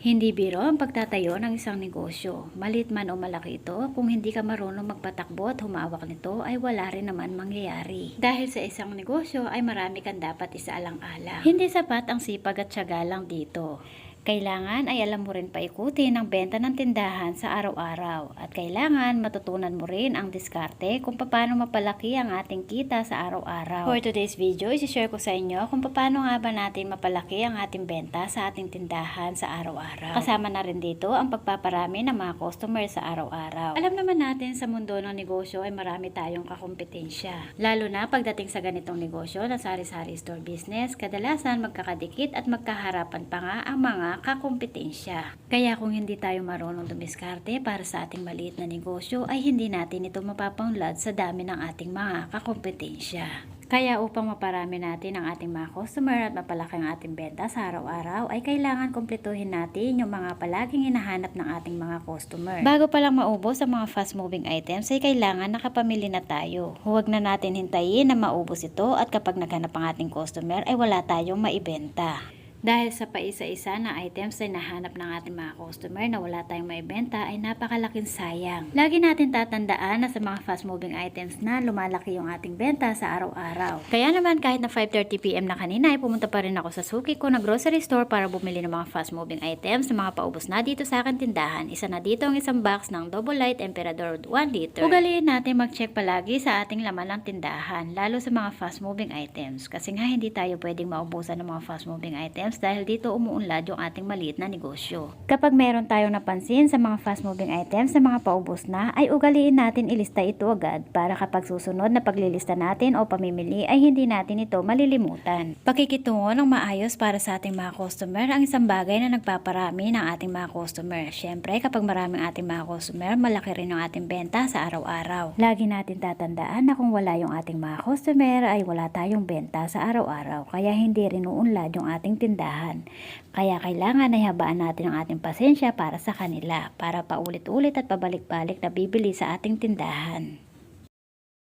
Hindi biro ang pagtatayo ng isang negosyo. Maliit man o malaki ito, kung hindi ka marunong magpatakbo at humawak nito ay wala rin naman mangyayari. Dahil sa isang negosyo ay marami kang dapat isaalang-alang. Hindi sapat ang sipag at tiyaga lang dito. Kailangan ay alam mo rin paikutin ang benta ng tindahan sa araw-araw at kailangan matutunan mo rin ang diskarte kung paano mapalaki ang ating kita sa araw-araw. For today's video, isi-share ko sa inyo kung paano nga ba natin mapalaki ang ating benta sa ating tindahan sa araw-araw. Kasama na rin dito ang pagpaparami ng mga customer sa araw-araw. Alam naman natin sa mundo ng negosyo ay marami tayong kakumpetensya. Lalo na pagdating sa ganitong negosyo na sari-sari store business, kadalasan magkakadikit at magkaharapan pa nga ang mga kakumpetensya. Kaya kung hindi tayo marunong dumiskarte para sa ating maliit na negosyo ay hindi natin ito mapapaunlad sa dami ng ating mga kakumpetensya. Kaya upang maparami natin ang ating mga customer at mapalaki ang ating benta sa araw-araw ay kailangan kumpletuhin natin yung mga palaging hinahanap ng ating mga customer. Bago pa lang maubos ang mga fast moving items ay kailangan nakapamili na tayo. Huwag na natin hintayin na maubos ito at kapag naghanap ang ating customer ay wala tayong maibenta. Dahil sa paisa-isa na items ay nahanap ng ating mga customer na wala tayong maibenta ay napakalaking sayang. Lagi natin tatandaan na sa mga fast moving items na lumalaki yung ating benta sa araw-araw. Kaya naman kahit na 5:30 PM na kanina ay pumunta pa rin ako sa suki ko na grocery store para bumili ng mga fast moving items na mga paubos na dito sa akin tindahan. Isa na dito ang isang box ng Double Light Emperador 1 liter. Ugaliin natin mag-check palagi sa ating laman ng tindahan, lalo sa mga fast moving items. Kasi nga hindi tayo pwedeng maubusan ng mga fast moving items dahil dito umuunlad yung ating maliit na negosyo. Kapag meron tayong napansin sa mga fast moving items na mga paubos na, ay ugaliin natin ilista ito agad para kapag susunod na paglilista natin o pamimili ay hindi natin ito malilimutan. Pakikitungo ng maayos para sa ating mga customer ang isang bagay na nagpaparami ng ating mga customer. Syempre kapag maraming ating mga customer, malaki rin yung ating benta sa araw-araw. Lagi natin tatandaan na kung wala yung ating mga customer ay wala tayong benta sa araw-araw, kaya hindi rin uunlad yung ating tindahan. Kaya kailangan ay habaan natin ang ating pasensya para sa kanila, para paulit-ulit at pabalik-balik na bibili sa ating tindahan.